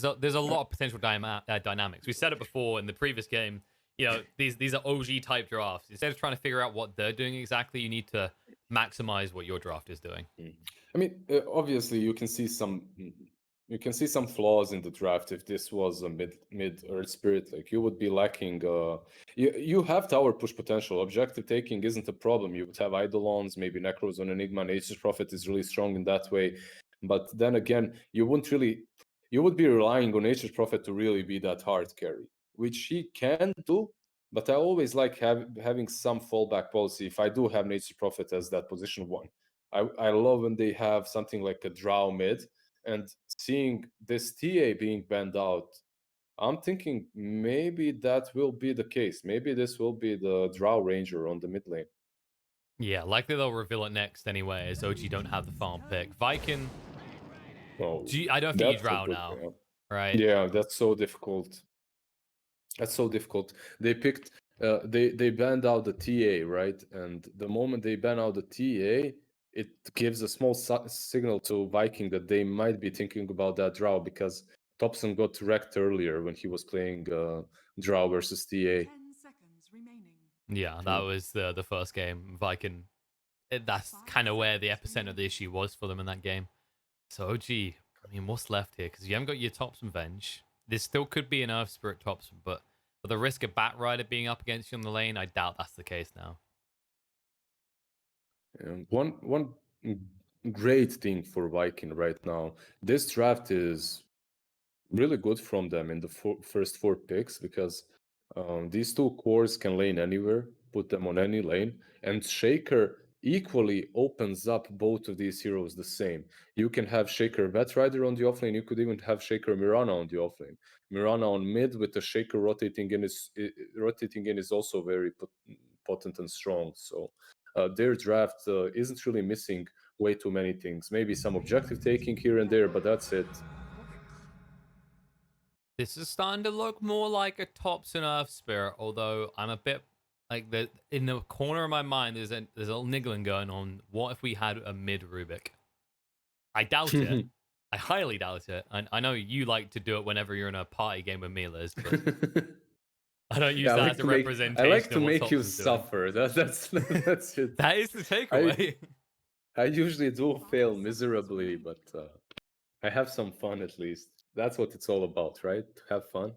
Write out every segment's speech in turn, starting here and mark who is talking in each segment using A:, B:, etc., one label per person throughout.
A: there's a lot of potential dynamics. We said it before in the previous game. You know, these are OG type drafts. Instead of trying to figure out what they're doing exactly, you need to maximize what your draft is doing.
B: I mean, obviously, you can see some flaws in the draft. If this was a mid Earth Spirit, like you would be lacking. You have tower push potential. Objective taking isn't a problem. You would have Eidolons, maybe Necros on Enigma. Nature's Prophet is really strong in that way. But then again, you would be relying on Nature's Prophet to really be that hard carry, which he can do. But I always like having some fallback policy if I do have Nature's Prophet as that position one. I love when they have something like a Drow mid, and seeing this TA being banned out, I'm thinking maybe that will be the case. Maybe this will be the Drow Ranger on the mid lane.
A: Yeah, likely they'll reveal it next anyway, as OG don't have the farm pick. Vikingg,
B: Oh,
A: I don't think you
B: that's a
A: drow
B: good
A: now,
B: one.
A: right?
B: Yeah, that's so difficult. That's so difficult. They picked they banned out the TA, right? And the moment they ban out the TA, it gives a small signal to Vikingg that they might be thinking about that draw, because Thompson got wrecked earlier when he was playing draw versus TA.
C: 10 seconds remaining.
A: Yeah, that was the first game. Vikingg, that's kind of where the epicenter of the issue was for them in that game. So OG, I mean, what's left here? Because you haven't got your Thompson Venge. This still could be an Earth Spirit Thompson, but for the risk of Batrider being up against you on the lane, I doubt that's the case now.
B: One great thing for Vikingg right now, this draft is really good from them in the first 4 picks, because these two cores can lane anywhere, put them on any lane, and Shaker equally opens up both of these heroes the same. You can have Shaker Batrider on the offlane, you could even have Shaker Mirana on the offlane. Mirana on mid with the Shaker rotating in is also very potent and strong. So their draft isn't really missing way too many things. Maybe some objective taking here and there, but that's it.
A: This is starting to look more like a Thompson Earth Spirit, although I'm a bit like in the corner of my mind. There's a little niggling going on. What if we had a mid Rubik? I doubt it. I highly doubt it. I know you like to do it whenever you're in a party game with me, Liz, but I don't use
B: Yeah,
A: that as a
B: I
A: representation
B: like to
A: of what
B: make you
A: Thompson's doing.
B: suffer. That's it.
A: That is the takeaway.
B: I usually do fail miserably, but I have some fun at least. That's what it's all about, right? To have fun.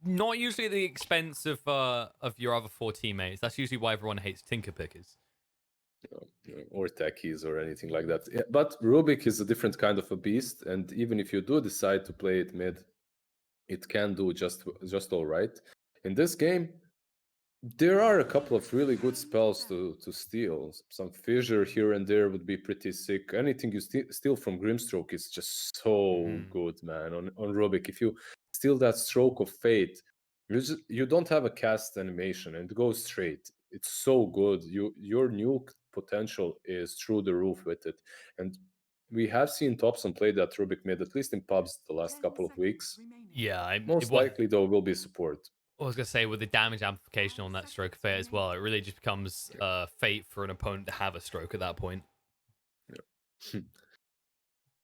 A: Not usually at the expense of your other 4 teammates. That's usually why everyone hates Tinker Pickers.
B: Or techies or anything like that. Yeah, but Rubik is a different kind of a beast, and even if you do decide to play it mid, it can do just all right. In this game, there are a couple of really good spells to steal. Some fissure here and there would be pretty sick. Anything you steal from Grimstroke is just so good, man. On Rubik, if you steal that Stroke of Fate, you don't have a cast animation and it goes straight. It's so good. Your nuke potential is through the roof with it. And we have seen Thompson play that Rubik mid, at least in pubs, the last couple of weeks.
A: Yeah,
B: Most likely, though, will be support.
A: I was going to say, with the damage amplification on that Stroke of Fate as well, it really just becomes fate for an opponent to have a stroke at that point.
B: Yeah.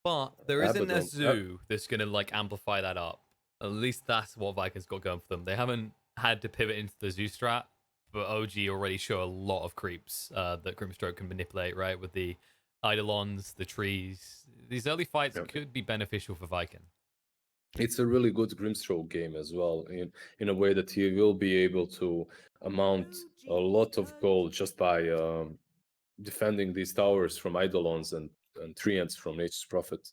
A: But there isn't a zoo that's going to like amplify that up. At least that's what Vikings got going for them. They haven't had to pivot into the zoo strat, but OG already show a lot of creeps that Grimstroke can manipulate, right? With the Eidolons, the trees. These early fights could be beneficial for Vikingg.
B: It's a really good Grimstroke game as well, in a way that he will be able to amount a lot of gold just by defending these towers from Eidolons and Treants from Nature's Prophet.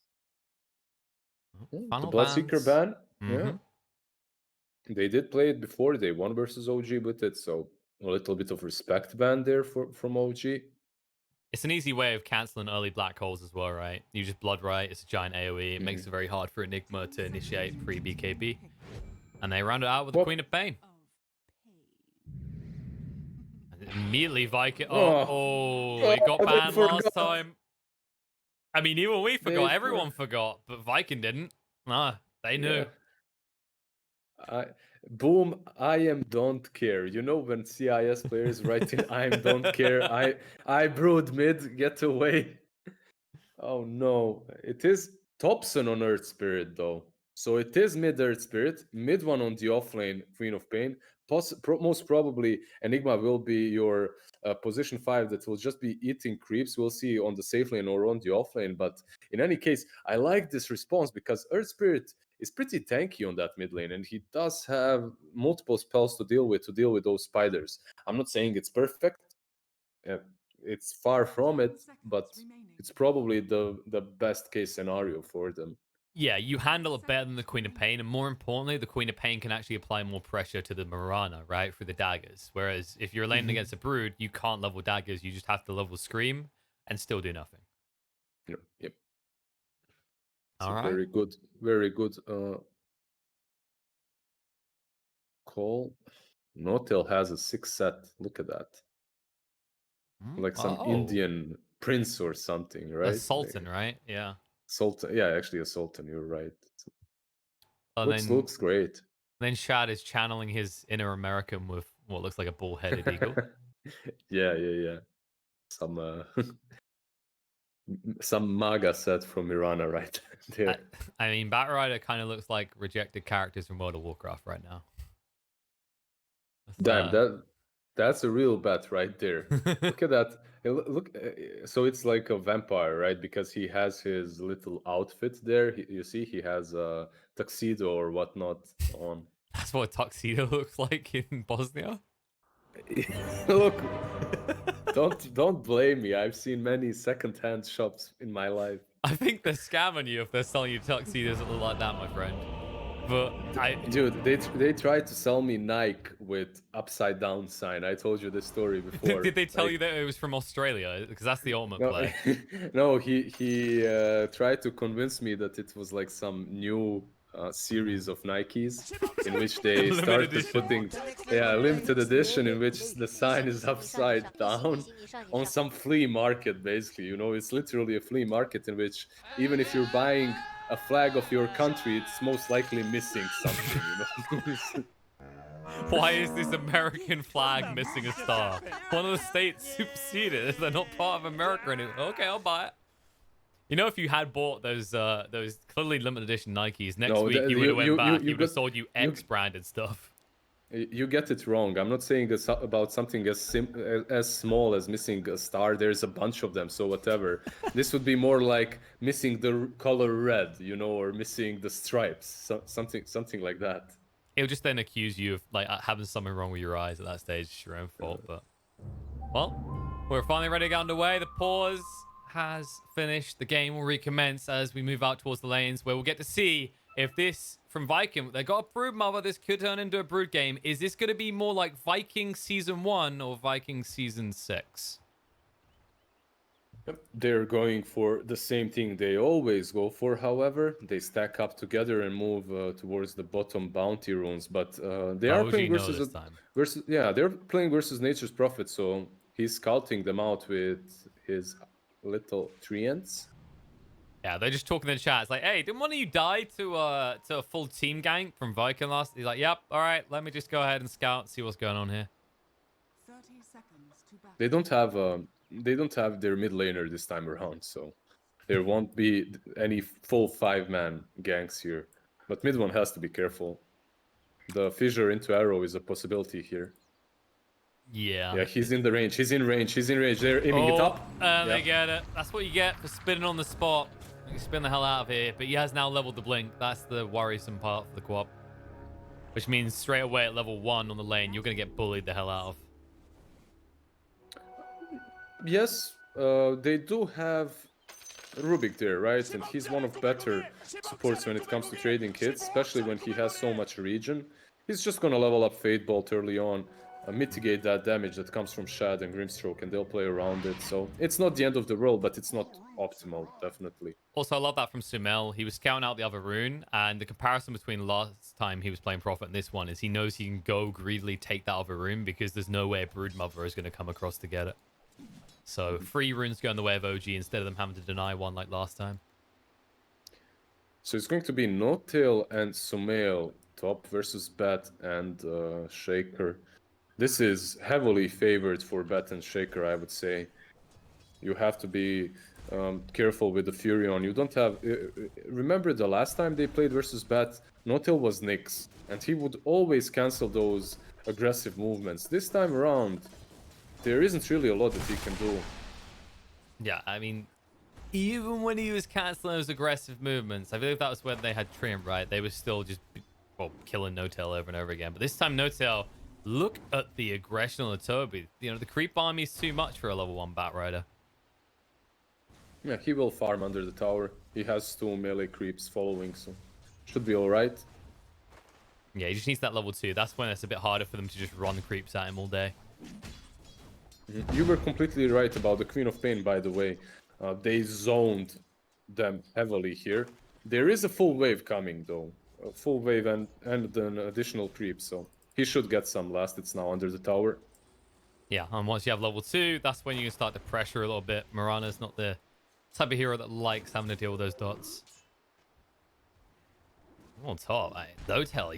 A: Final
B: the Bloodseeker ban,
A: Mm-hmm.
B: They did play it before. They won versus OG with it, so a little bit of respect ban there from OG.
A: It's an easy way of canceling early black holes as well, right? You just blood right. It's a giant AoE. It makes it very hard for Enigma to initiate pre-BKB. And they round it out with the Queen of Pain. And immediately Vikingg... it got banned last time. I mean, even we forgot. Everyone forgot. But Vikingg didn't. Nah, they knew.
B: Boom, I am don't care. You know when CIS players writing I am don't care, I brood mid, get away. Oh no. It is Thompson on Earth Spirit though. So it is mid Earth Spirit, mid one on the offlane Queen of Pain. Most probably Enigma will be your position 5 that will just be eating creeps. We'll see on the safe lane or on the offlane. But in any case, I like this response because Earth Spirit is pretty tanky on that mid lane, and he does have multiple spells to deal with those spiders. I'm not saying it's perfect. It's far from it, but it's probably the best case scenario for them.
A: Yeah, you handle it better than the Queen of Pain, and more importantly, the Queen of Pain can actually apply more pressure to the Mirana, right, through the daggers. Whereas if you're laning against a Brood, you can't level daggers, you just have to level Scream and still do nothing.
B: Yep. Yep.
A: All
B: So
A: right.
B: very good call. Notel has a 6 set. Look at that. Like some
A: Oh,
B: Indian prince or something,
A: a
B: right?
A: Sultan, right? Yeah.
B: Sultan. Yeah, actually a sultan. You're right.
A: And
B: Looks great.
A: then Shad is channeling his inner American with what looks like a bull-headed eagle.
B: Yeah. Some some MAGA set from Mirana right
A: I,
B: there.
A: I mean, Batrider kind of looks like rejected characters from World of Warcraft right now.
B: Damn, that's a real bet right there. Look at that. Look, so it's like a vampire, right? Because he has his little outfit there. You see, he has a tuxedo or whatnot on.
A: That's what a tuxedo looks like in Bosnia.
B: Look, don't blame me. I've seen many secondhand shops in my life.
A: I think they're scamming you if they're selling you tuxedos that look like that, my friend. But
B: Dude, they tried to sell me Nike with upside down sign. I told you this story before.
A: did they tell you that it was from Australia? Because that's the ultimate
B: No,
A: play.
B: no, he tried to convince me that it was like some new series of Nikes in which they
A: Limited
B: started
A: edition.
B: putting, limited edition in which the sign is upside down on some flea market. Basically, it's literally a flea market in which even if you're buying a flag of your country, it's most likely missing something.
A: Why is this American flag missing a star? One of the states superseded. They're not part of America anymore. Okay, I'll buy it. If you had bought those clearly limited edition Nikes, next
B: No,
A: week he would have went back. He
B: you
A: would have
B: got
A: sold you
B: you
A: X branded stuff.
B: You get it wrong. I'm not saying about something as small as missing a star. There's a bunch of them, so whatever. This would be more like missing the color red, or missing the stripes, something like that.
A: He'll just then accuse you of like having something wrong with your eyes at that stage. It's your own fault. But well, we're finally ready to get underway. The pause has finished. The game will recommence as we move out towards the lanes, where we'll get to see if this from Vikingg. They got a brood mother. This could turn into a brood game. Is this going to be more like Vikingg Season 1 or Vikingg Season 6?
B: They're going for the same thing they always go for. However, they stack up together and move towards the bottom bounty runes. But they are playing
A: No this time.
B: they're playing versus Nature's Prophet. So he's scouting them out with his little treants.
A: Yeah, they're just talking in the chat. It's like, hey, didn't one of you die to a full team gank from Vikingg last? He's like, yep, all right, let me just go ahead and scout and see what's going on here.
C: 30 seconds to battle.
B: They don't have their mid laner this time around, so there won't be any full 5-man ganks here. But mid one has to be careful. The fissure into arrow is a possibility here.
A: Yeah.
B: He's in the range. He's in range. They're aiming it up.
A: And they get it. That's what you get for spinning on the spot. You spin the hell out of here. But he has now leveled the blink. That's the worrisome part for the co-op. Which means straight away at level 1 on the lane, you're going to get bullied the hell out of.
B: Yes, they do have Rubik there, right? And he's one of better supports when it comes to trading kits, especially when he has so much regen. He's just gonna level up Fate Bolt early on, mitigate that damage that comes from Shad and Grimstroke, and they'll play around it. So it's not the end of the world, but it's not optimal, definitely.
A: Also, I love that from Sumail. He was scouting out the other rune, and the comparison between last time he was playing Prophet and this one is he knows he can go greedily take that other rune because there's no way a Broodmother is going to come across to get it. So 3 runes go in the way of OG instead of them having to deny one like last time.
B: So it's going to be No-Tail and Sumail top versus Bat and Shaker. This is heavily favored for Bat and Shaker, I would say. You have to be careful with the Furion. You don't have... remember the last time they played versus Bat, Notil was Nyx, and he would always cancel those aggressive movements. This time around, there isn't really a lot that he can do.
A: Yeah, I mean, even when he was canceling those aggressive movements, I believe that was when they had Trim, right? They were still just, well, killing No-Tail over and over again. But this time, No-Tail, look at the aggression on the Toby. You know, the creep army is too much for a level 1 Bat Rider.
B: Yeah, he will farm under the tower. He has 2 melee creeps following, so should be alright.
A: Yeah, he just needs that level 2. That's when it's a bit harder for them to just run creeps at him all day.
B: You were completely right about the Queen of Pain, by the way. They zoned them heavily here. There is a full wave coming, though. A full wave and an additional creep, so he should get some last. It's now under the tower.
A: Yeah, and once you have level 2, that's when you can start to pressure a little bit. Mirana's not the type of hero that likes having to deal with those dots. On top, No-Tail,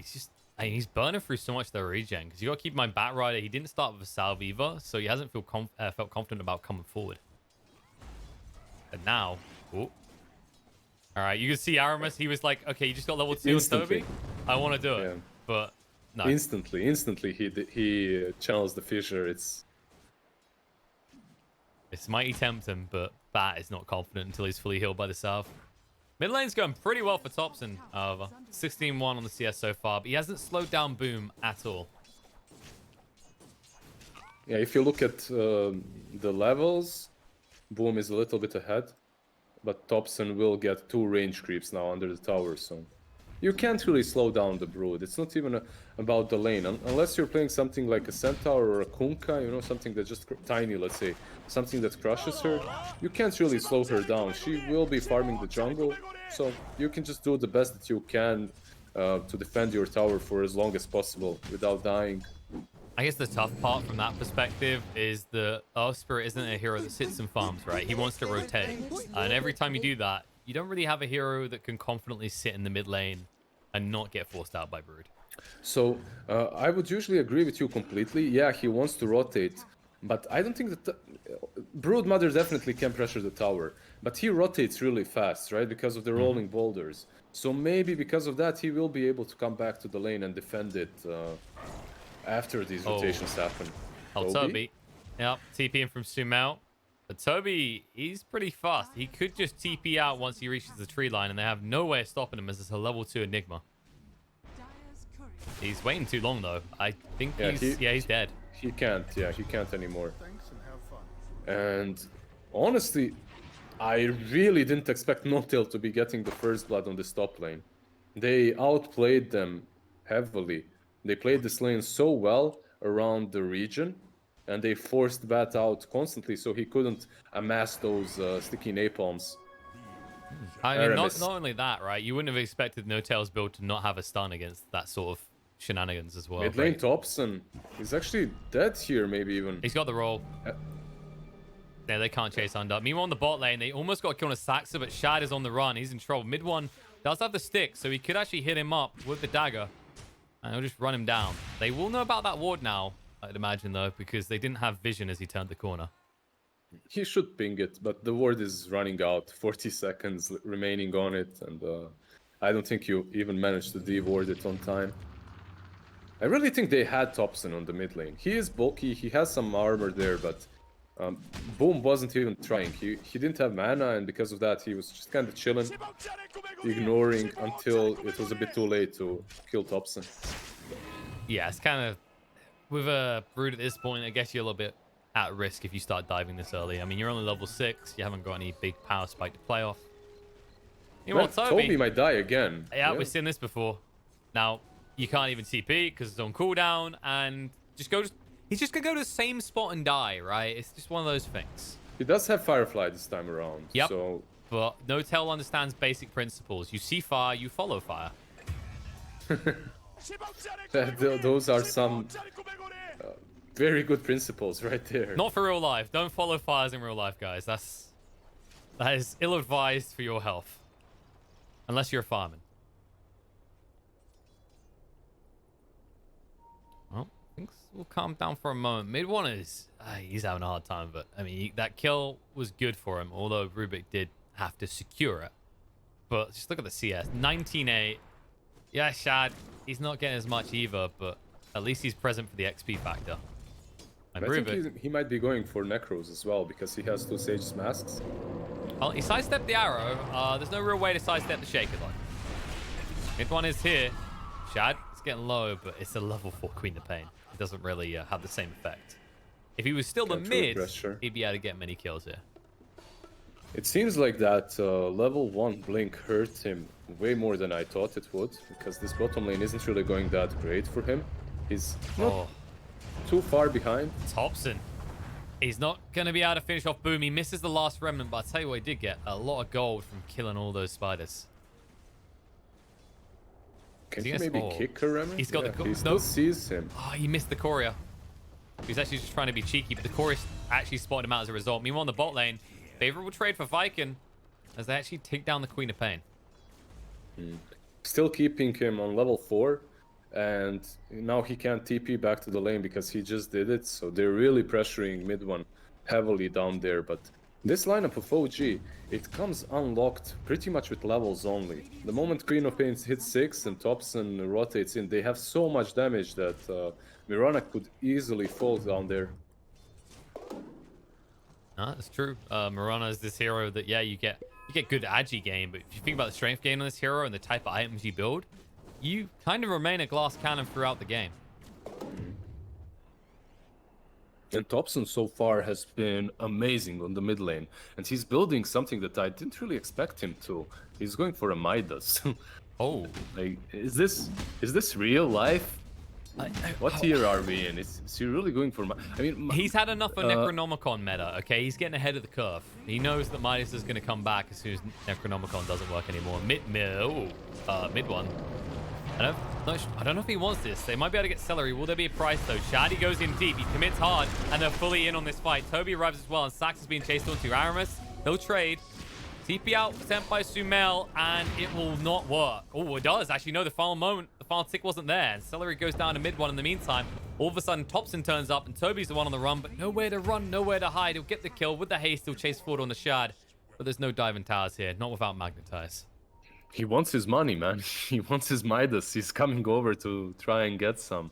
A: he's burning through so much of the regen, because you got to keep in mind, Bat Rider, he didn't start with a salve either, so he hasn't felt confident about coming forward. But now, all right, you can see Aramis, he was like, okay, you just got level 2 on Toby? I want to do it,
B: yeah.
A: but no.
B: Instantly he channels the fissure. It's
A: mighty tempting, but Bat is not confident until he's fully healed by the salve. Mid lane's going pretty well for Thompson, however. 16-1 on the CS so far, but he hasn't slowed down Boom at all.
B: Yeah, if you look at the levels, Boom is a little bit ahead, but Thompson will get 2 range creeps now under the tower, so you can't really slow down the Brood. It's not even about the lane, unless you're playing something like a Centaur or a Kunkka, you know, something that's just tiny, let's say, something that crushes her. You can't really slow her down. She will be farming the jungle, so you can just do the best that you can to defend your tower for as long as possible without dying.
A: I guess the tough part from that perspective is that Earth Spirit isn't a hero that sits and farms, right? He wants to rotate. And every time you do that, you don't really have a hero that can confidently sit in the mid lane and not get forced out by Brood.
B: So I would usually agree with you completely. Yeah, he wants to rotate, but I don't think that Brood Mother definitely can pressure the tower, but he rotates really fast, right? Because of the rolling boulders. So maybe because of that, he will be able to come back to the lane and defend it after these rotations happen.
A: Toby. Yep, TP in from Sumail. But Toby, he's pretty fast. He could just TP out once he reaches the tree line, and they have no way of stopping him as it's a level 2 Enigma. He's waiting too long, though. I think he's dead.
B: He can't, he can't anymore. And honestly, I really didn't expect No-Tail to be getting the first blood on this top lane. They outplayed them heavily. They played this lane so well around the region, and they forced Bat out constantly, so he couldn't amass those sticky napalms.
A: I mean, not only that, right? You wouldn't have expected No-Tail's build to not have a stun against that sort of shenanigans as well.
B: Mid lane Thompson, he's actually dead here, maybe even.
A: He's got the roll. Yeah, they can't chase under. Meanwhile, on the bot lane, they almost got a kill on a Saxa, but Shad is on the run. He's in trouble. Mid one does have the stick, so he could actually hit him up with the dagger. And he'll just run him down. They will know about that ward now, I'd imagine, though, because they didn't have vision as he turned the corner.
B: He should ping it, but the ward is running out. 40 seconds remaining on it, and I don't think you even managed to de-ward it on time. I really think they had Thompson on the mid lane. He is bulky, he has some armor there, but Boom wasn't even trying. He didn't have mana, and because of that, he was just kind of chilling, ignoring until it was a bit too late to kill Thompson.
A: Yeah, it's kind of... With a Brood at this point, I guess you're a little bit at risk if you start diving this early. I mean, you're only level 6. You haven't got any big power spike to play off. You know what,
B: Toby might die again.
A: Yeah, we've seen this before. Now, you can't even TP because it's on cooldown, and he's just gonna go to the same spot and die, right? It's just one of those things.
B: He does have Firefly this time around.
A: Yep.
B: So...
A: But No-Tail understands basic principles. You see fire, you follow fire.
B: Those are some very good principles right there.
A: Not for real life. Don't follow fires in real life, guys. That is ill-advised for your health. Unless you're farming. Well, Things will calm down for a moment. Mid one is he's having a hard time, but I mean that kill was good for him, although Rubik did have to secure it. But just look at the CS, 19-8. Yeah, Shad, he's not getting as much either, but at least he's present for the XP factor. And
B: I think he might be going for Necros as well because he has 2 Sage's masks.
A: Well, he sidestepped the arrow. There's no real way to sidestep the Shaker though. Mid one is here. Shad, it's getting low, but it's a level 4 Queen of Pain. It doesn't really have the same effect. If he was still the mid, he'd be able to get many kills here.
B: It seems like that level 1 Blink hurt him way more than I thought it would, because this bottom lane isn't really going that great for him. He's not too far behind.
A: Thompson. He's not going to be able to finish off Boom. He misses the last remnant, but I'll tell you what he did get. A lot of gold from killing all those spiders.
B: Can he maybe kick a remnant?
A: He's got the
B: he still sees him.
A: Oh, he missed the courier. He was actually just trying to be cheeky, but the courier actually spotted him out as a result. Meanwhile, on the bot lane, favorable trade for Vikingg as they actually take down the Queen of Pain.
B: Still keeping him on level 4, and now he can't TP back to the lane because he just did it, so they're really pressuring mid one heavily down there. But this lineup of OG, it comes unlocked pretty much with levels only. The moment Queen of Pain hits 6 and Thompson rotates in, they have so much damage that Mirana could easily fall down there.
A: That's true. Mirana is this hero that, yeah, you get good agi gain, but if you think about the strength gain on this hero and the type of items you build, you kind of remain a glass cannon throughout the game.
B: And Thompson so far has been amazing on the mid lane, and he's building something that I didn't really expect him to. He's going for a Midas.
A: Oh,
B: like, is this real life? What tier are we in? Is he really going for? I mean,
A: he's had enough of Necronomicon meta. Okay, he's getting ahead of the curve. He knows that Midas is going to come back as soon as Necronomicon doesn't work anymore. Mid one. I don't know if he wants this. They might be able to get Celery. Will there be a price though? Shadi goes in deep. He commits hard, and they're fully in on this fight. Toby arrives as well, and Sax is being chased onto Aramis. He'll trade. TP out sent by Sumail, and it will not work. Oh, it does. Actually, no, the final moment, the final tick wasn't there. And Celery goes down to mid one in the meantime. All of a sudden, Thompson turns up, and Toby's the one on the run, but nowhere to run, nowhere to hide. He'll get the kill with the haste. He'll chase forward on the Shad, but there's no diving towers here, not without Magnetize.
B: He wants his money, man. He wants his Midas. He's coming over to try and get some.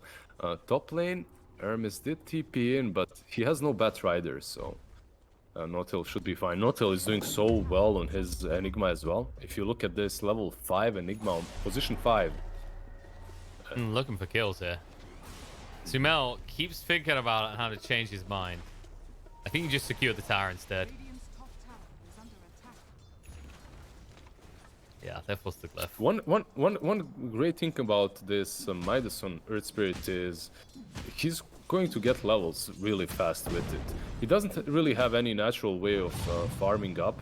B: Top lane, Hermes did TP in, but he has no Bat Rider, so Notil should be fine. Notil is doing so well on his Enigma as well. If you look at this level 5 Enigma on position 5.
A: Looking for kills here. Sumail keeps thinking about it and how to change his mind. I think he just secured the tower instead.
C: Radiant's top tower is under attack.
A: Yeah, they're forced to cliff.
B: One great thing about this Midas on Earth Spirit is he's going to get levels really fast with it. He doesn't really have any natural way of farming up,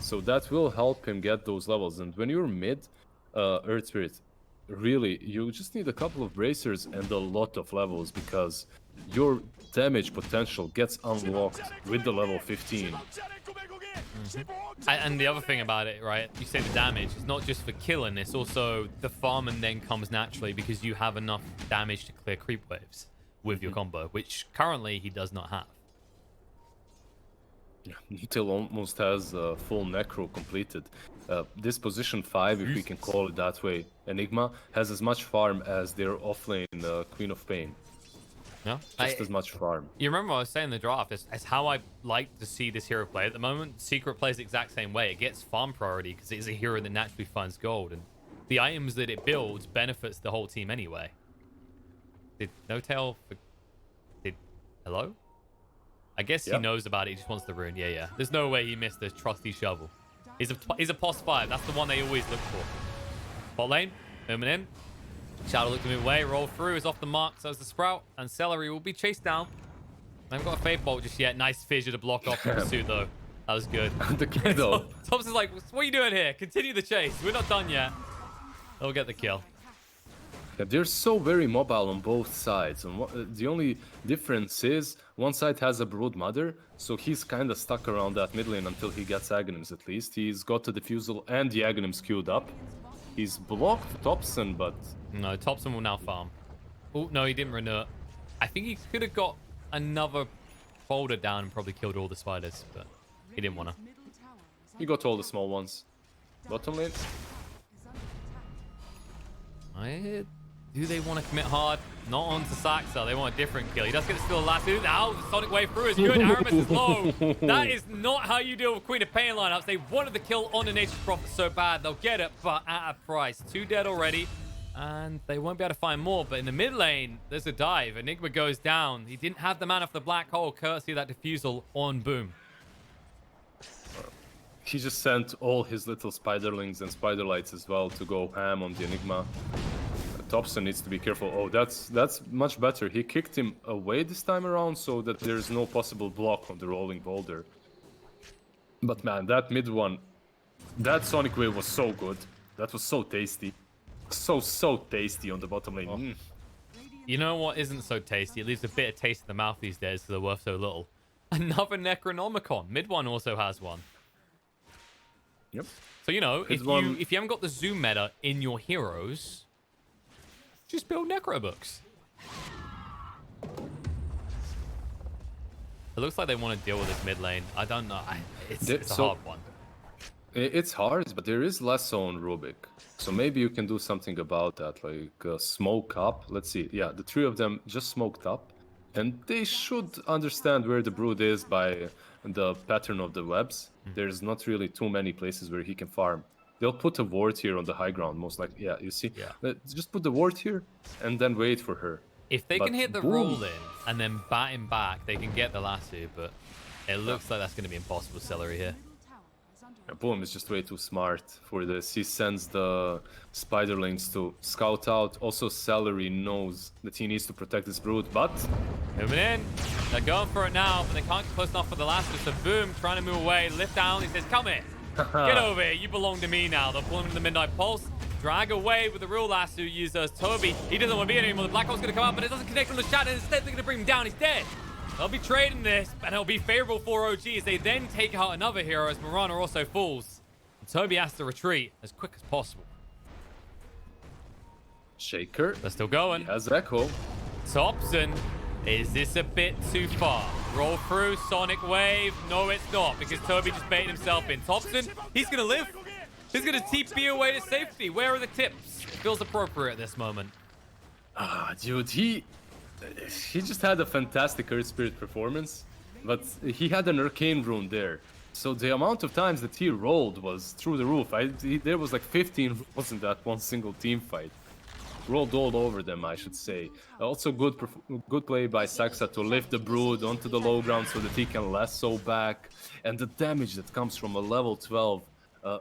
B: so that will help him get those levels. And when you're mid Earth Spirit, really, you just need a couple of bracers and a lot of levels because your damage potential gets unlocked with the level 15.
A: And the other thing about it, right, you say the damage, it's not just for killing, it's also the farming then comes naturally because you have enough damage to clear creep waves with your combo, which currently he does not have.
B: Yeah, Notil almost has full Necro completed. This position 5, if we can call it that way, Enigma, has as much farm as their offlane Queen of Pain.
A: No,
B: just as much farm.
A: You remember what I was saying in the draft? It's how I like to see this hero play at the moment. Secret plays the exact same way. It gets farm priority because it is a hero that naturally finds gold, and the items that it builds benefits the whole team anyway. Did No-Tail... Hello? I guess he knows about it. He just wants the rune. Yeah. There's no way he missed this trusty shovel. He's a POS 5. That's the one they always look for. Bot lane, moving in. Shadow looked to move away. Roll through is off the mark. So is the Sprout. And Celery will be chased down. I haven't got a Fate Bolt just yet. Nice fissure to block off the pursuit, though. That was good.
B: The kill, though.
A: Thompson's like, what are you doing here? Continue the chase. We're not done yet. They'll get the kill.
B: Yeah, they're so very mobile on both sides, and the only difference is one side has a Brood Mother, so he's kind of stuck around that mid lane until he gets Aghanims at least. He's got the Diffusal and the Aghanims queued up. He's blocked Thompson, but...
A: No, Thompson will now farm. Oh, no, he didn't renew it. I think he could have got another boulder down and probably killed all the spiders, but he didn't want to.
C: Radiant's middle tower is
B: You got all the small ones. Bottom lane.
C: is under attack.
A: Do they want to commit hard? Not onto Saxa. They want a different kill. He does get to steal the last two. Now the Sonic Wave through is good. Aramis is low. That is not how you deal with Queen of Pain lineups. They wanted the kill on the Nature's Prophet so bad. They'll get it, but at a price. 2 dead already, and they won't be able to find more. But in the mid lane, there's a dive. Enigma goes down. He didn't have the mana for the black hole, courtesy of that diffusal on Boom.
B: He just sent all his little spiderlings and spiderlights as well to go ham on the Enigma. Thompson needs to be careful. Oh, that's much better. He kicked him away this time around so that there's no possible block on the rolling boulder. But man, that mid one, that Sonic Wave was so good. That was so tasty. So tasty on the bottom lane. Mm.
A: You know what isn't so tasty? It leaves a bit of taste in the mouth these days because they're worth so little. Another Necronomicon. Mid one also has one.
B: Yep.
A: So, you know, if
B: one-
A: you haven't got the zoom meta in your heroes, just build Necro books. It looks like they want to deal with this mid lane. I don't know. It's a hard one.
B: It's hard, but there is less on Rubik. So maybe you can do something about that, like smoke up. Let's see. Yeah, the 3 of them just smoked up. And they should understand where the Brood is by the pattern of the webs. There's not really too many places where he can farm. They'll put a ward here on the high ground, most likely. Yeah, you see?
A: Yeah.
B: Just put the ward here and then wait for her.
A: If they
B: But
A: can hit the
B: Boom.
A: roll in and then bat him back, they can get the lasso, but it looks like that's going to be impossible celery here.
C: Middle tower is under
B: Yeah, Boom is just way too smart for this. He sends the spiderlings to scout out. Also, Celery knows that he needs to protect this Brood, but
A: Moving in. They're going for it now, but they can't get close enough for the lasso. So Boom trying to move away. Lift down. He says, come here. Get over here. You belong to me now. They'll pull him into the Midnight Pulse. Drag away with the real lasso user, Toby. He doesn't want to be here anymore. The Black Hole's going to come out, but it doesn't connect on the shadow. Instead, they're going to bring him down. He's dead. They'll be trading this, and it'll be favorable for OG as they then take out another hero as Mirana also falls. And Toby has to retreat as quick as possible.
B: Shaker
A: They're still going.
B: has Echo.
A: Thompson, is this a bit too far? Roll through, Sonic Wave. No, it's not, because Toby just baited himself in. Thompson, he's going to live. He's going to TP away to safety. Where are the tips? Feels appropriate at this moment.
B: Dude, he just had a fantastic Earth Spirit performance, but he had an Arcane Rune there. So the amount of times that he rolled was through the roof. There was like 15 rolls in that one single team fight. Rolled all over them, I should say. Also good play by Saxa to lift the Brood onto the low ground so that he can lasso back. And the damage that comes from a level 12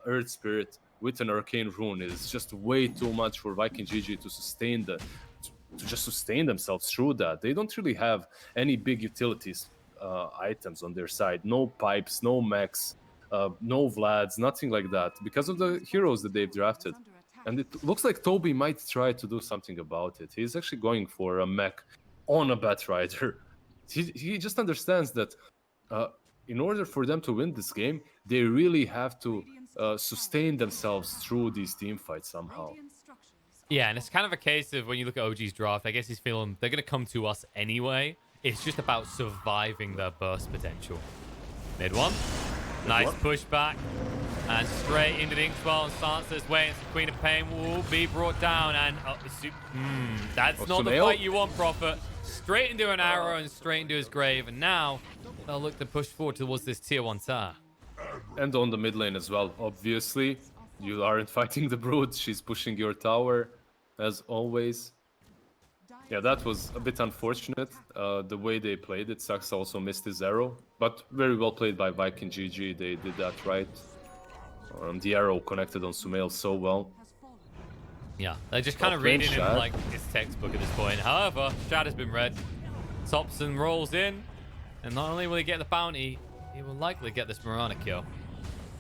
B: Earth Spirit with an Arcane Rune is just way too much for Vikingg GG to sustain to just sustain themselves through that. They don't really have any big utilities items on their side. No pipes, no mechs, no Vlads, nothing like that because of the heroes that they've drafted.
C: under attack.
B: And it looks like Toby might try to do something about it. He's actually going for a mech on a Batrider. He just understands that in order for them to win this game, they really have to sustain themselves through these team fights somehow.
C: Radiant structures
A: Yeah, and it's kind of a case of when you look at OG's draft, I guess he's feeling they're going to come to us anyway. It's just about surviving their burst potential. Mid one. Nice pushback. And straight into the Inkswell and Sansa's way into Queen of Pain will be brought down. And that's not the
B: Sumail.
A: fight you want, Prophet. Straight into an arrow and straight into his grave. And now they'll look to push forward towards this tier 1 tower.
B: And on the mid lane as well, obviously. You aren't fighting the Brood, she's pushing your tower, as always. Yeah, that was a bit unfortunate, the way they played it. Saxa also missed his arrow, but very well played by Vikingg GG, they did that right. The arrow connected on Sumail so well.
C: has fallen.
A: Yeah, they're just kind of
B: playing
A: reading him
B: Shad.
A: like it's textbook at this point. However, Shad has been read. Thompson rolls in, and not only will he get the bounty, he will likely get this Mirana kill.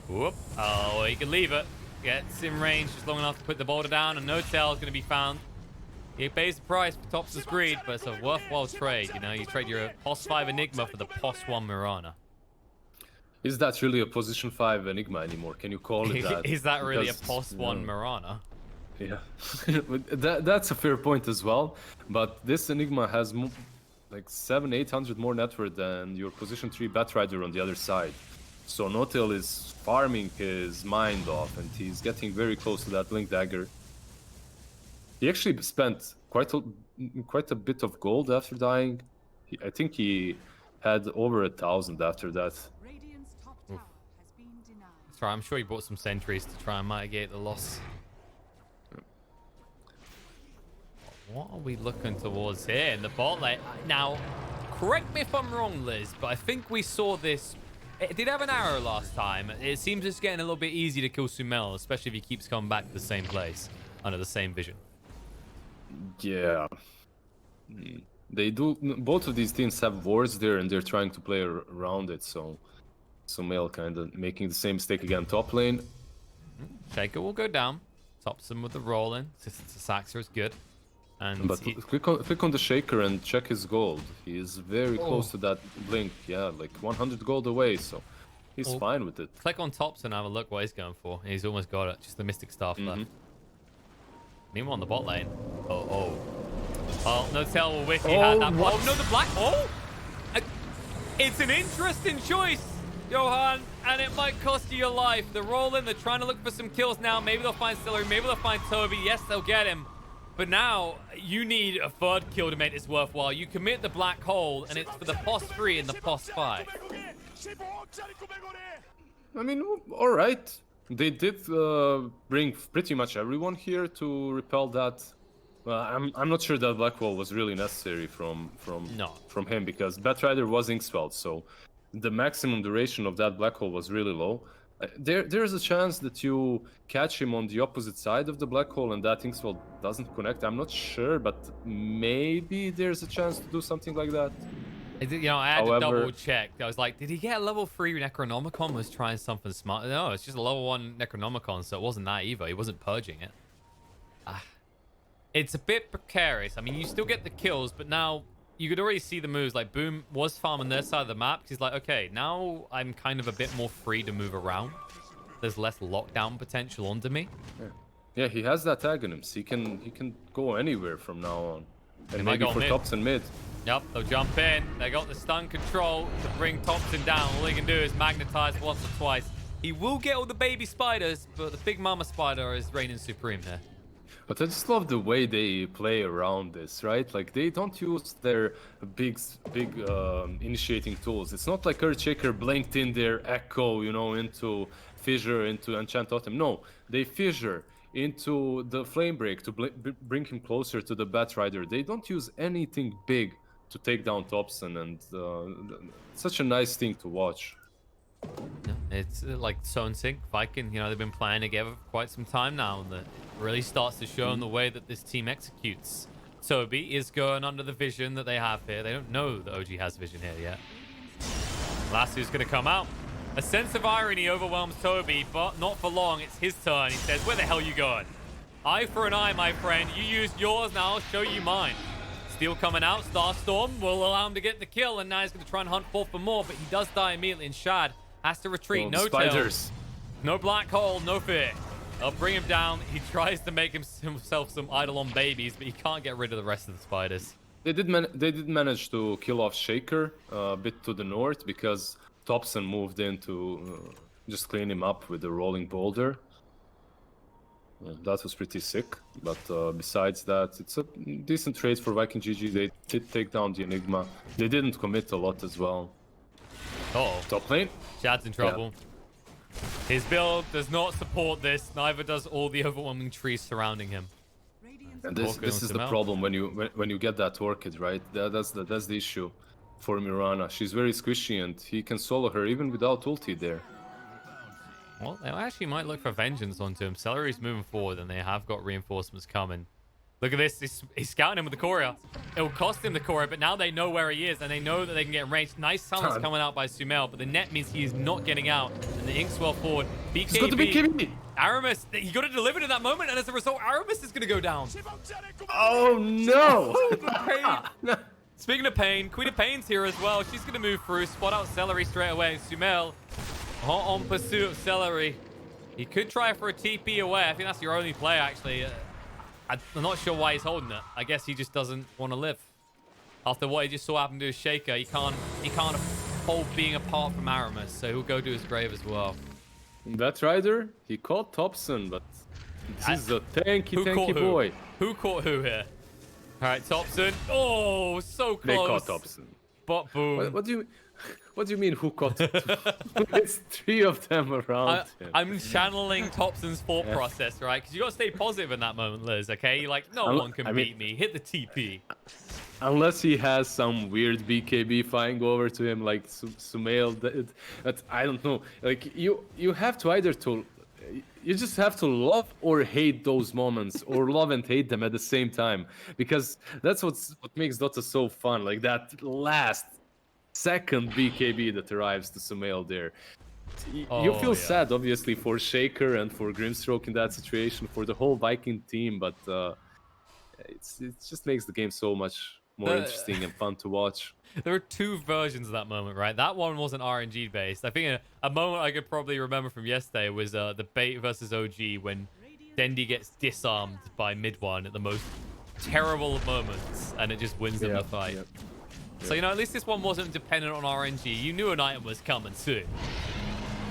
A: Whoop. Oh, he can leave it. Gets in range just long enough to put the boulder down, and no tail is going to be found. He pays the price for Thompson's greed, but it's a worthwhile trade. You know, you trade your POS 5 Enigma for the POS 1 Mirana.
B: Is that really a position 5 Enigma anymore? Can you call it that?
A: Is that really a
B: Because,
A: POS 1 Mirana?
B: Yeah, that's a fair point as well. But this Enigma has like 700-800 more net worth than your position 3 Batrider on the other side. So Notil is farming his mind off, and he's getting very close to that Blink Dagger. He actually spent quite a bit of gold after dying. I think he had over 1,000 after that.
C: Radiant's top tower has been denied.
A: Sorry, I'm sure he bought some sentries to try and mitigate the loss. What are we looking towards here in the bot lane? Now, correct me if I'm wrong, Liz, but I think we saw this. It did have an arrow last time. It seems it's getting a little bit easy to kill Sumail, especially if he keeps coming back to the same place under the same vision.
B: Yeah. They do. Both of these teams have wards there, and they're trying to play around it. So Sumail kind of making the same mistake again. Top lane.
A: Shaker will go down. Tops him with the roll in. Saxer is good. And
B: But click on the Shaker and check his gold. He is very close to that blink. Yeah, like 100 gold away, so he's fine with it.
A: click on tops and have a look what he's going for. He's almost got it. Just the Mystic Staff left. Meanwhile on the bot lane. Oh, no tell will Wiki had that.
B: what?
A: Oh, no, the black. It's an interesting choice, Johan, and it might cost you your life. They're rolling. They're trying to look for some kills now. Maybe they'll find Celery. Maybe they'll find Toby. Yes, they'll get him. But now, you need a third kill to make this worthwhile. You commit the black hole, and it's for the POS 3 and the POS 5.
B: I mean, all right. They did bring pretty much everyone here to repel that. I'm not sure that black hole was really necessary from him, because Batrider was Inkswell, so the maximum duration of that black hole was really low. There's a chance that you catch him on the opposite side of the black hole and that Inkswell doesn't connect. I'm not sure, but maybe there's a chance to do something like that.
A: I had to double check. I was like, did he get a level 3 Necronomicon? Was trying something smart? No, it's just a level 1 Necronomicon, so it wasn't that either. He wasn't purging it. It's a bit precarious. I mean, you still get the kills, but now you could already see the moves. Like, Boom was farming their side of the map. He's like, okay, now I'm kind of a bit more free to move around. There's less lockdown potential onto me.
B: Yeah, he has that Aghanim's. He can go anywhere from now on. And maybe for tops and mid.
A: Yep, they'll jump in. They got the stun control to bring Thompson down. All he can do is magnetize once or twice. He will get all the baby spiders, but the big mama spider is reigning supreme here.
B: But I just love the way they play around this, right? Like, they don't use their big initiating tools. It's not like Earthshaker blinked in their Echo, into Fissure, into Enchant Totem. No, they Fissure into the Flame Break to bring him closer to the Batrider. They don't use anything big to take down Thompson, and such a nice thing to watch.
A: Yeah, it's like So and Sync, Vikingg, they've been playing together for quite some time now, and that really starts to show in the way that this team executes. Toby is going under the vision that they have here. They don't know that OG has vision here yet. Lasu's going to come out. A sense of irony overwhelms Toby, but not for long. It's his turn. He says, where the hell you going? Eye for an eye, my friend. You used yours, now I'll show you mine. Steel coming out. Starstorm will allow him to get the kill, and now he's going to try and hunt forth for more, but he does die immediately, and Shad has to retreat. No spiders. No black hole, no fear. They'll bring him down. He tries to make himself some Eidolon babies, but he can't get rid of the rest of the spiders.
B: They did manage to kill off Shaker a bit to the north, because Thompson moved in to just clean him up with the rolling boulder. That was pretty sick, but besides that, it's a decent trade for Vikingg GG. They did take down the Enigma. They didn't commit a lot as well. Top lane.
A: Shad's in trouble. Yeah. His build does not support this. Neither does all the overwhelming trees surrounding him.
B: And this is the problem when you get that Orchid, right? That's the issue for Mirana. She's very squishy, and he can solo her even without ulti there.
A: Well, they actually might look for vengeance onto him. Celery's moving forward, and they have got reinforcements coming. Look at this. He's scouting him with the courier. It will cost him the courier, but now they know where he is, and they know that they can get in range. Nice silence coming out by Sumail, but the net means he is not getting out. And the Inkswell forward. BKB.
B: He's got the BKB.
A: Aramis, he got it delivered in that moment, and as a result, Aramis is going to go down.
B: Oh, no.
A: Speaking of pain, Queen of Pain's here as well. She's going to move through, spot out Celery straight away. Sumail, hot on pursuit of Celery. He could try for a TP away. I think that's your only play, actually. I'm not sure why he's holding it. I guess he just doesn't want to live. After what he just saw happen to his Shaker, he can't hold being apart from Aramis, so he'll go to his grave as well.
B: That rider, he caught Thompson, but this is a tanky boy.
A: Who caught who here? All right, Thompson. Oh, so close.
B: They caught Thompson.
A: But boom.
B: What do you mean who caught? It's 3 of them around him.
A: I'm channeling Thompson's thought process, right? Because you got to stay positive in that moment, Liz. Okay, like no one can beat me. Hit the TP.
B: Unless he has some weird BKB flying over to him, like Sumail. But I don't know. Like you have to either you just have to love or hate those moments, or love and hate them at the same time, because that's what makes Dota so fun. Like that last second BKB that arrives to Sumail there. You feel sad, obviously, for Shaker and for Grimstroke in that situation, for the whole Vikingg team, but it just makes the game so much more interesting and fun to watch.
A: There are 2 versions of that moment, right? That one wasn't RNG based. I think a moment I could probably remember from yesterday was the Bait versus OG when Dendi gets disarmed by mid-1 at the most terrible of moments, and it just wins them the fight. So, you know, at least this one wasn't dependent on RNG. You knew an item was coming soon.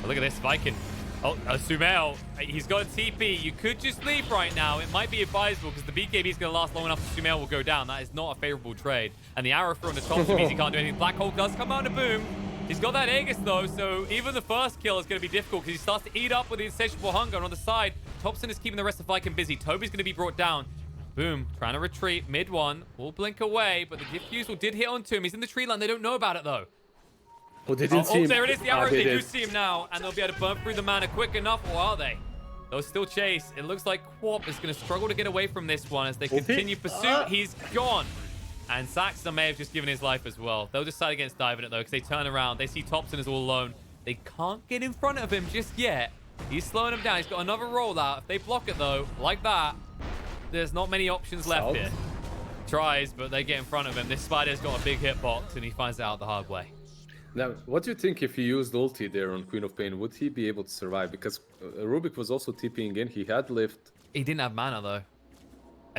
A: But look at this, Vikingg. Oh, Sumail, he's got a TP. You could just leave right now. It might be advisable because the BKB is going to last long enough that Sumail will go down. That is not a favorable trade. And the arrow through on the top means he can't do anything. Black Hole does come out and boom. He's got that Aegis though, so even the first kill is going to be difficult because he starts to eat up with the insatiable hunger. And on the side, Thompson is keeping the rest of Vikingg busy. Toby's going to be brought down. Boom, trying to retreat. Mid-1, will blink away, but the diffusal did hit onto him. He's in the tree line. They don't know about it though.
B: Oh, they didn't see him.
A: There it is, the arrow. They do see him now, and they'll be able to burn through the mana quick enough, or are they? They'll still chase. It looks like Quap is going to struggle to get away from this one as they continue pursuit. He's gone. And Saxon may have just given his life as well. They'll decide against diving it, though, because they turn around. They see Thompson is all alone. They can't get in front of him just yet. He's slowing him down. He's got another rollout. If they block it, though, like that, there's not many options left here. Tries, but they get in front of him. This Spider's got a big hitbox, and he finds it out the hard way.
B: Now, what do you think if he used ulti there on Queen of Pain? Would he be able to survive? Because Rubik was also TPing in. He had lift.
A: He didn't have mana, though.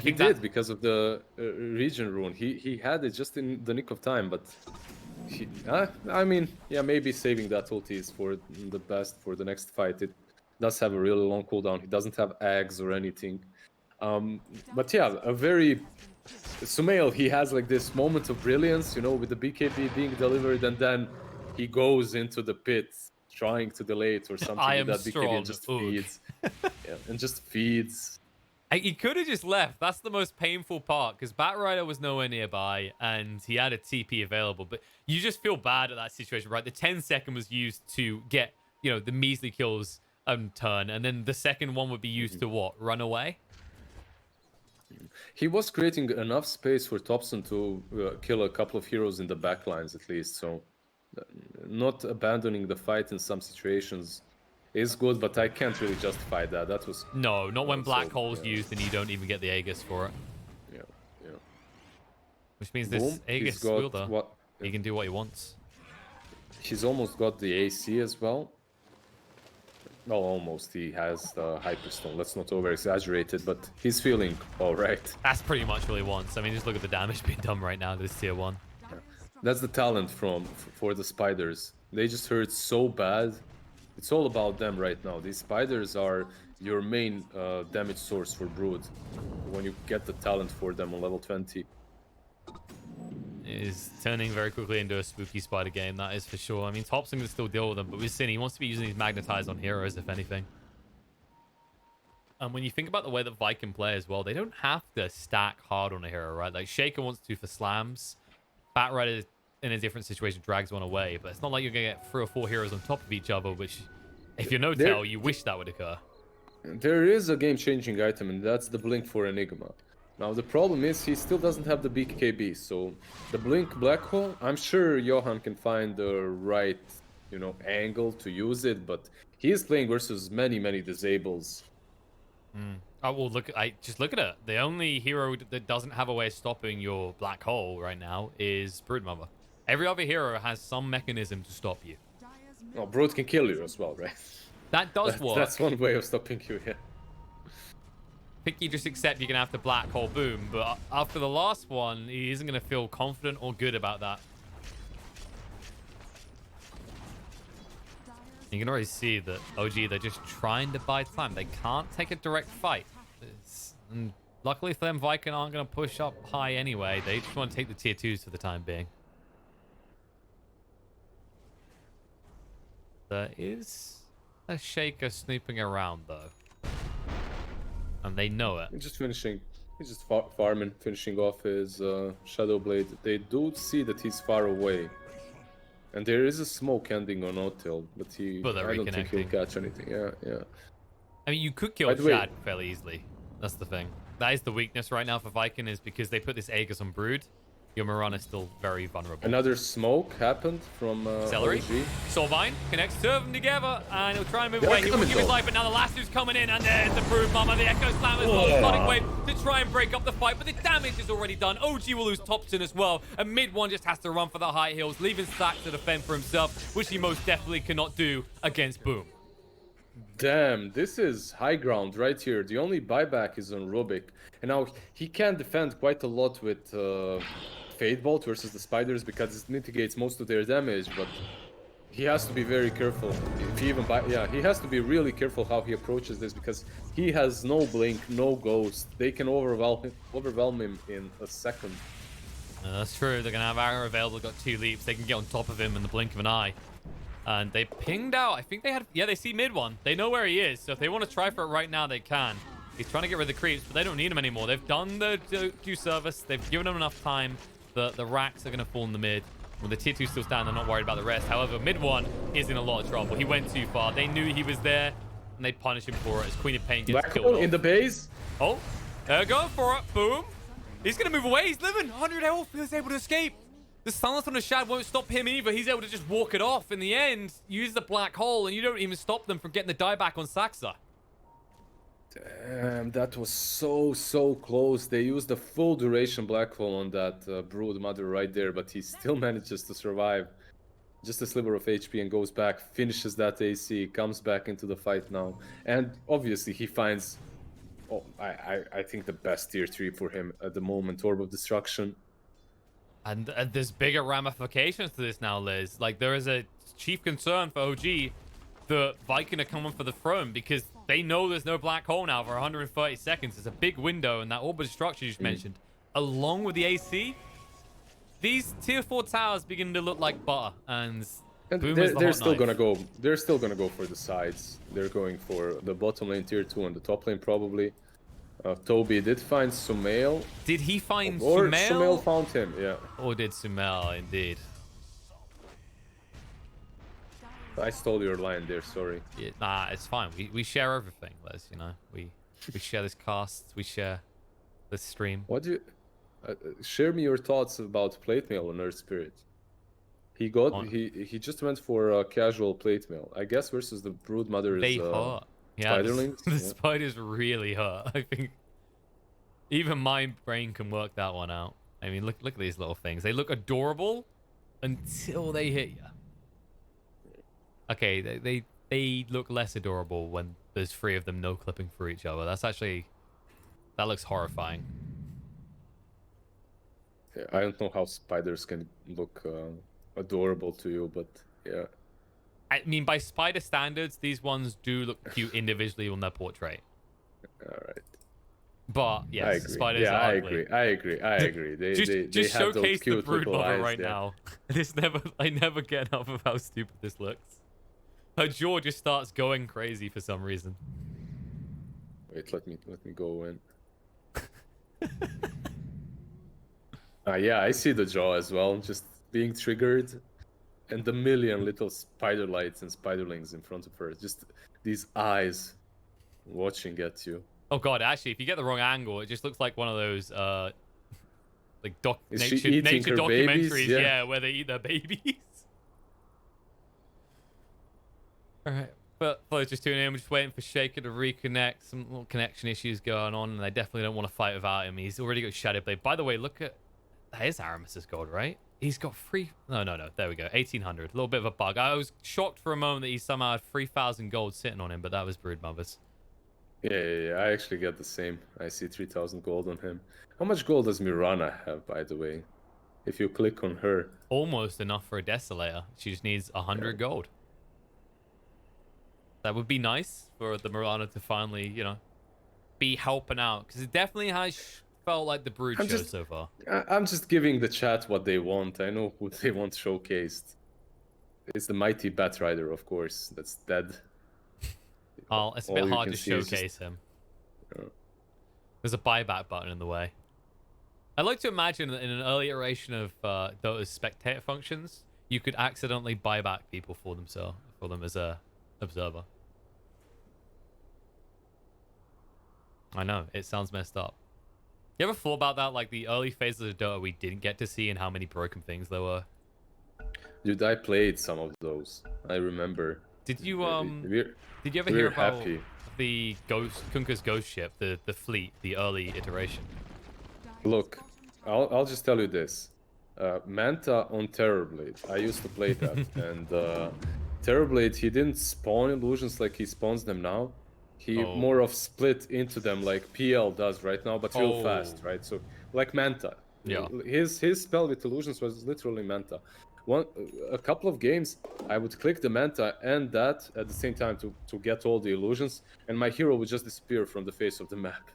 B: He did because of the region rune. He had it just in the nick of time, but I mean, yeah, maybe saving that ulti is for the best for the next fight. It does have a really long cooldown. He doesn't have eggs or anything. But yeah, a very Sumail, he has like this moment of brilliance, you know, with the BKB being delivered, and then he goes into the pit trying to delay it or something.
A: I am
B: that
A: strong.
B: BKB just feeds. And just feeds.
A: He could have just left. That's the most painful part, because Batrider was nowhere nearby and he had a TP available. But you just feel bad at that situation, right? The 10-second was used to get, you know, the measly kills turn, and then the second one would be used to what? Run away?
B: He was creating enough space for Thompson to kill a couple of heroes in the backlines at least, so not abandoning the fight in some situations is good, but I can't really justify that. That was...
A: No, not when Black Hole's used and you don't even get the Aegis for it.
B: Yeah.
A: Which means this Aegis wielder, he can do what he wants.
B: He's almost got the AC as well. No, almost. He has the Hyperstone. Let's not over-exaggerate it, but he's feeling all right.
A: That's pretty much what he wants. I mean, just look at the damage being done right now to this tier 1.
B: Yeah. That's the talent for the spiders. They just hurt so bad. It's all about them right now. These spiders are your main damage source for Brood when you get the talent for them on level 20.
A: Is turning very quickly into a spooky spider game, that is for sure. I mean, Thompson can still deal with them, but we've seen he wants to be using these magnetize on heroes, if anything. And when you think about the way that Vikingg play as well, they don't have to stack hard on a hero, right? Like Shaker wants to for slams. Batrider in a different situation drags one away, but it's not like you're gonna get 3 or 4 heroes on top of each other, which, if you're no-tail, you wish that would occur.
B: There is a game-changing item, and that's the Blink for Enigma. Now, the problem is he still doesn't have the BKB, so the Blink Black Hole, I'm sure Johan can find the right, you know, angle to use it, but he is playing versus many disables.
A: Oh, well, just look at it. The only hero that doesn't have a way of stopping your Black Hole right now is Broodmother. Every other hero has some mechanism to stop you.
B: Oh, Brood can kill you as well, right?
A: That does work.
B: That's one way of stopping you, yeah.
A: think you just accept you're going to have to black hole boom. But after the last one, he isn't going to feel confident or good about that. You can already see that OG, they're just trying to buy time. They can't take a direct fight. And luckily for them, Vikingg aren't going to push up high anyway. They just want to take the tier 2s for the time being. There is a Shaker snooping around, though. And they know it.
B: He's just finishing. He's just farming, finishing off his Shadow Blade. They do see that he's far away. And there is a smoke ending on Otil, but I don't think he'll catch anything. Yeah, yeah.
A: I mean, you could kill Shad fairly easily. That's the thing. That is the weakness right now for Vikingg, is because they put this Aegis on Brood. Your Mirana is still very vulnerable.
B: Another smoke happened from
A: Celery.
B: OG.
A: Soulvine connects two of them together, and he'll try and move away. He will give his life, but now the Lasso's coming in, and there's the Brood Mama. The Echo Slam as well. Flooding wave to try and break up the fight, but the damage is already done. OG will lose Topson as well, and mid one just has to run for the high heels, leaving Stack to defend for himself, which he most definitely cannot do against Boom.
B: Damn, this is high ground right here. The only buyback is on Rubik, and now he can defend quite a lot with Fade Bolt versus the Spiders because it mitigates most of their damage, but he has to be very careful. If he even he has to be really careful how he approaches this because he has no blink, no ghost. They can overwhelm him in a second.
A: That's true. They're gonna have arrow available. Got 2 leaps. They can get on top of him in the blink of an eye. And they pinged out. I think they had... Yeah, they see mid one. They know where he is. So if they want to try for it right now, they can. He's trying to get rid of the creeps, but they don't need him anymore. They've done the due service. They've given him enough time. The racks are going to fall in the mid. When the tier 2 still stand, they're not worried about the rest. However, mid one is in a lot of trouble. He went too far. They knew he was there, and they punish him for it as Queen of Pain gets
B: Black
A: killed
B: in the base.
A: Oh, they're going for it. Boom. He's going to move away. He's living. 100 health. He's able to escape. The silence on the Shad won't stop him either. He's able to just walk it off. In the end, use the black hole, and you don't even stop them from getting the dieback on Saxa.
B: Damn, that was so close. They used the full duration black hole on that Brood Mother right there, but he still manages to survive. Just a sliver of HP and goes back, finishes that AC, comes back into the fight now. And obviously he finds, I think the best tier 3 for him at the moment, Orb of Destruction.
A: And there's bigger ramifications to this now, Liz. Like, there is a chief concern for OG that Vikingg are coming for the throne because they know there's no black hole now for 130 seconds. It's a big window, and that Orb of Destruction you just mentioned, along with the AC, these tier 4 towers begin to look like butter. And
B: they're still gonna go. They're still gonna go for the sides. They're going for the bottom lane tier 2 and the top lane probably. Toby did find Sumail.
A: Did he find
B: or
A: Sumail?
B: Sumail found him, yeah.
A: Or did Sumail, indeed.
B: I stole your line there, sorry.
A: Yeah, nah, it's fine. We share everything, Les, you know. We share this cast, we share this stream.
B: What do you... share me your thoughts about plate mail on Earth Spirit. He just went for a casual plate mail. I guess versus the Brood Mother's
A: they hurt. Yeah,
B: Spiderlings.
A: The spiders really hurt. I think even my brain can work that one out. I mean, look at these little things. They look adorable until they hit you. Okay, they look less adorable when there's 3 of them no clipping for each other. That looks horrifying.
B: Yeah, I don't know how spiders can look adorable to you, but yeah.
A: I mean, by spider standards, these ones do look cute individually on their portrait.
B: All right.
A: But yes,
B: I agree.
A: spiders
B: yeah,
A: are ugly.
B: I agree. They
A: just
B: have those
A: showcase the
B: cute
A: Brood
B: little
A: Mother
B: eyes,
A: right
B: yeah.
A: now. I never get enough of how stupid this looks. Her jaw just starts going crazy for some reason.
B: Wait, let me go in. Yeah, I see the jaw as well, just being triggered, and the million little spider lights and spiderlings in front of her. Just these eyes watching at you.
A: Oh god, actually, if you get the wrong angle, it just looks like one of those like nature documentaries,
B: babies?
A: Yeah, where they eat their babies. All right, but folks just tuning in. We're just waiting for Shaker to reconnect. Some little connection issues going on, and they definitely don't want to fight without him. He's already got Shadow Blade. By the way, look at that is Aramis's gold, right? He's got no. There we go. 1,800. A little bit of a bug. I was shocked for a moment that he somehow had 3,000 gold sitting on him, but that was Brood Mothers.
B: Yeah, I actually get the same. I see 3,000 gold on him. How much gold does Mirana have, by the way? If you click on her.
A: Almost enough for a Desolator. She just needs 100
B: Yeah.
A: gold. That would be nice for the Mirana to finally, you know, be helping out. Because it definitely has felt like the Brood show so far.
B: I'm just giving the chat what they want. I know who they want showcased. It's the mighty Batrider, of course. That's dead.
A: Oh, it's a
B: All
A: bit
B: you
A: hard
B: can
A: to
B: see is
A: showcase
B: just,
A: him.
B: uh,
A: There's a buyback button in the way. I'd like to imagine that in an early iteration of Dota's spectator functions, you could accidentally buy back people for them as a observer. I know, it sounds messed up. You ever thought about that, like the early phases of Dota we didn't get to see and how many broken things there were?
B: Dude, I played some of those. I remember.
A: Did you
B: We're,
A: did you ever hear
B: we're
A: about
B: happy.
A: the Kunkka's ghost ship, the fleet, the early iteration?
B: Look, I'll just tell you this. Manta on Terrorblade. I used to play that, and Terrorblade, he didn't spawn illusions like he spawns them now. He
A: Oh.
B: more of split into them like PL does right now, but real fast,
A: Oh.
B: right? So like Manta.
A: Yeah.
B: His spell with illusions was literally Manta. A couple of games, I would click the Manta and that at the same time to get all the illusions, and my hero would just disappear from the face of the map.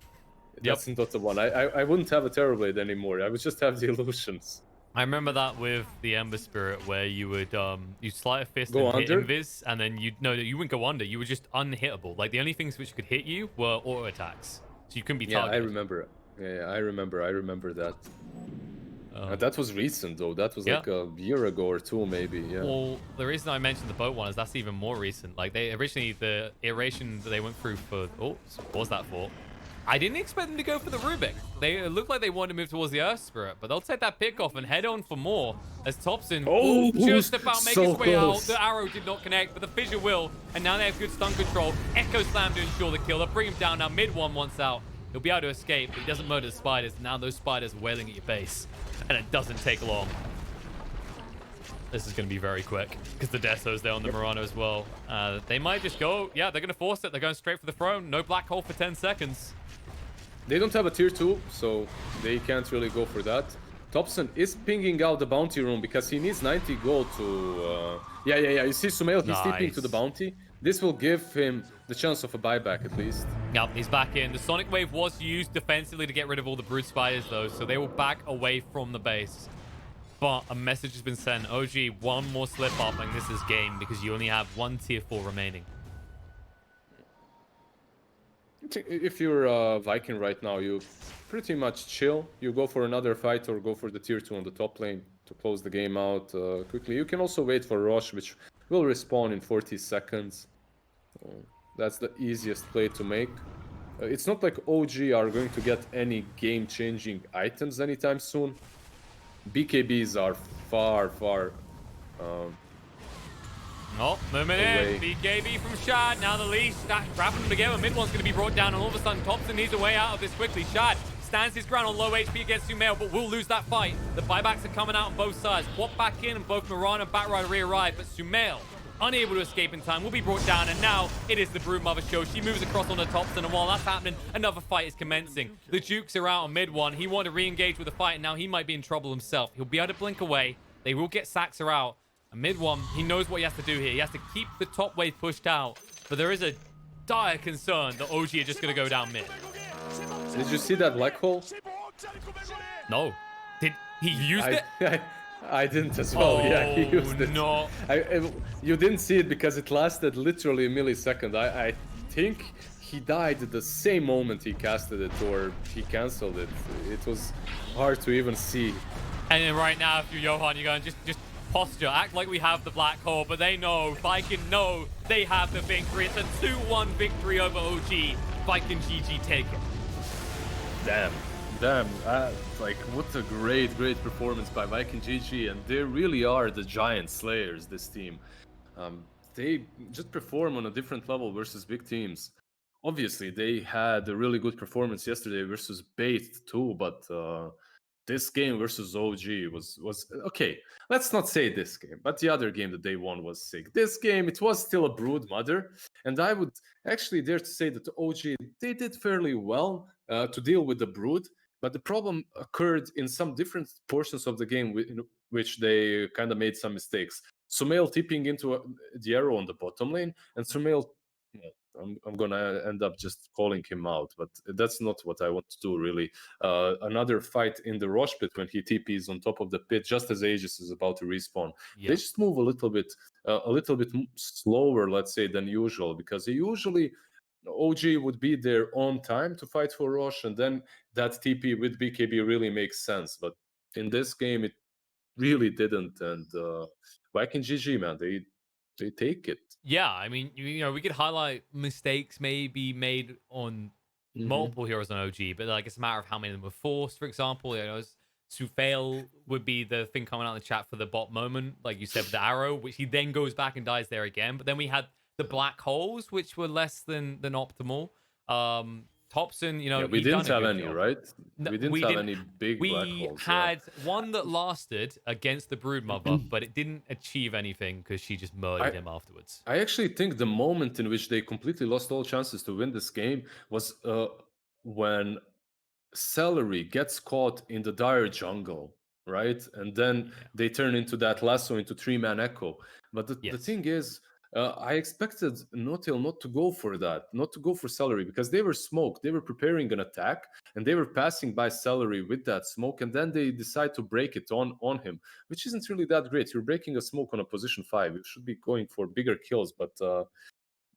B: That's not the one. I wouldn't have a Terrorblade anymore. I would just have the illusions.
A: I remember that with the Ember Spirit, where you would you slide a fist
B: Go
A: and hit
B: under?
A: invis, and then you wouldn't go under. You were just unhittable. Like the only things which could hit you were auto attacks, so you couldn't be
B: Yeah,
A: targeted.
B: I remember. Yeah, I remember that. That was recent though. That was like a year ago or two, maybe. Yeah.
A: Well, the reason I mentioned the boat one is that's even more recent. Like they originally the iteration that they went through for what was that for? I didn't expect them to go for the Rubik. It looked like they wanted to move towards the Earth Spirit, but they'll take that pick off and head on for more as Thompson just about make his way out. The arrow did not connect, but the fissure will, and now they have good stun control. Echo Slam to ensure the kill. They'll bring him down now. Mid one once out. He'll be able to escape, but he doesn't murder the spiders. Now those spiders are wailing at your base, and it doesn't take long. This is going to be very quick because the Deso's there on the Murano as well. They might just go. Yeah, they're going to force it. They're going straight for the throne. No black hole for 10 seconds.
B: They don't have a tier 2, so they can't really go for that. Thompson is pinging out the bounty room because he needs 90 gold to... Yeah. You see Sumail, he's TPing to the bounty. This will give him the chance of a buyback at least.
A: Yep, he's back in. The Sonic Wave was used defensively to get rid of all the Brood Spiders, though, so they will back away from the base. But a message has been sent. OG, one more slip up and this is game because you only have one tier 4 remaining.
B: If you're Vikingg right now, you pretty much chill. You go for another fight or go for the tier 2 on the top lane to close the game out quickly. You can also wait for Rosh, which will respawn in 40 seconds. That's the easiest play to make. It's not like OG are going to get any game-changing items anytime soon. BKBs are far
A: Oh, moving in. BKB from Shad. Now the leash. Wrapping them together. Mid one's going to be brought down, and all of a sudden, Thompson needs a way out of this quickly. Shad stands his ground on low HP against Sumail, but will lose that fight. The buybacks are coming out on both sides. Swap back in, and both Moran and Batrider re-arrive, but Sumail, unable to escape in time, will be brought down, and now it is the Broodmother show. She moves across onto Thompson, and while that's happening, another fight is commencing. The Jukes are out on mid one. He wanted to re-engage with the fight, and now he might be in trouble himself. He'll be able to blink away. They will get Saxer out. And mid one, he knows what he has to do here. He has to keep the top wave pushed out, but there is a dire concern that OG are just going to go down mid.
B: Did you see that black hole?
A: No. Did he use it?
B: I didn't as well. Yeah, he used it.
A: No.
B: You didn't see it because it lasted literally a millisecond. I think he died at the same moment he casted it or he cancelled it. It was hard to even see.
A: And then right now, if you're Johan, you're going just posture, act like we have the black hole, but they know, Vikingg know they have the victory. It's a 2-1 victory over OG. Vikingg GG take it.
B: Damn. Like, what a great performance by Vikingg GG, and they really are the giant slayers, this team. They just perform on a different level versus big teams. Obviously, they had a really good performance yesterday versus Bait too, but this game versus OG was okay. Let's not say this game, but the other game that they won was sick. This game, it was still a brood mother, and I would actually dare to say that the OG, they did fairly well to deal with the brood, but the problem occurred in some different portions of the game in which they kind of made some mistakes. Sumail tipping into the arrow on the bottom lane, and Sumail, I'm gonna end up just calling him out, but that's not what I want to do really. Another fight in the Rosh pit when he TPs on top of the pit just as Aegis is about to respawn.
A: Yeah.
B: They just move a little bit slower, let's say, than usual, because usually OG would be there on time to fight for Rosh, and then that TP with BKB really makes sense. But in this game, it really didn't. And Vikingg GG, man, they take it.
A: Yeah, I mean, you know, we could highlight mistakes maybe made on multiple heroes on OG, but like it's a matter of how many of them were forced. For example, you know, Sufail would be the thing coming out in the chat for the bot moment, like you said with the arrow, which he then goes back and dies there again. But then we had the black holes, which were less than optimal. Thompson, you know,
B: Yeah, we
A: he
B: didn't
A: done a
B: have
A: good
B: any,
A: job.
B: right?
A: No,
B: We didn't have any big black
A: We
B: holes.
A: had one that lasted against the Broodmother, but it didn't achieve anything because she just murdered him afterwards.
B: I actually think the moment in which they completely lost all chances to win this game was when Celery gets caught in the dire jungle, right? And then they turn into that lasso into 3-man echo. But the thing is, I expected Notil not to go for that, not to go for Celery, because they were smoked. They were preparing an attack, and they were passing by Celery with that smoke, and then they decide to break it on him, which isn't really that great. You're breaking a smoke on a position 5. You should be going for bigger kills, but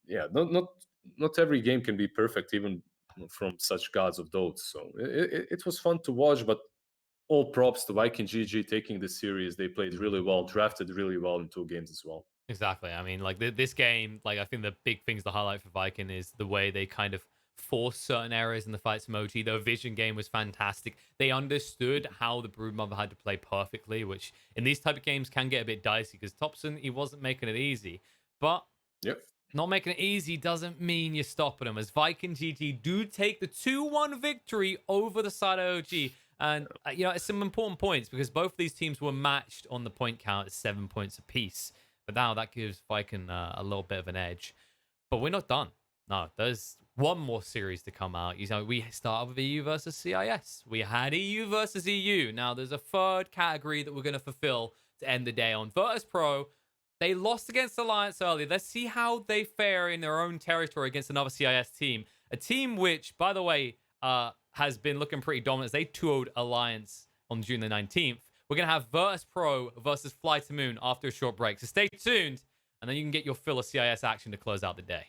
B: yeah, not every game can be perfect, even from such gods of dotes. So it was fun to watch, but all props to Vikingg GG taking this series. They played really well, drafted really well in 2 games as well.
A: Exactly. I mean, like this game, like I think the big things to highlight for Vikingg is the way they kind of forced certain areas in the fights from OG. Their vision game was fantastic. They understood how the Broodmother had to play perfectly, which in these type of games can get a bit dicey because Thompson, he wasn't making it easy. But
B: Yep.
A: not making it easy doesn't mean you're stopping them, as Vikingg GG do take the 2-1 victory over the side of OG. And, you know, it's some important points because both of these teams were matched on the point count at 7 points apiece. But now that gives Vikingg a little bit of an edge. But we're not done. No, there's one more series to come out. You know, we start with EU versus CIS. We had EU versus EU. Now, there's a third category that we're going to fulfill to end the day on. Virtus Pro, they lost against Alliance earlier. Let's see how they fare in their own territory against another CIS team. A team which, by the way, has been looking pretty dominant. They 2-0'd Alliance on June the 19th. We're going to have Virtus Pro versus Fly to Moon after a short break. So stay tuned, and then you can get your fill of CIS action to close out the day.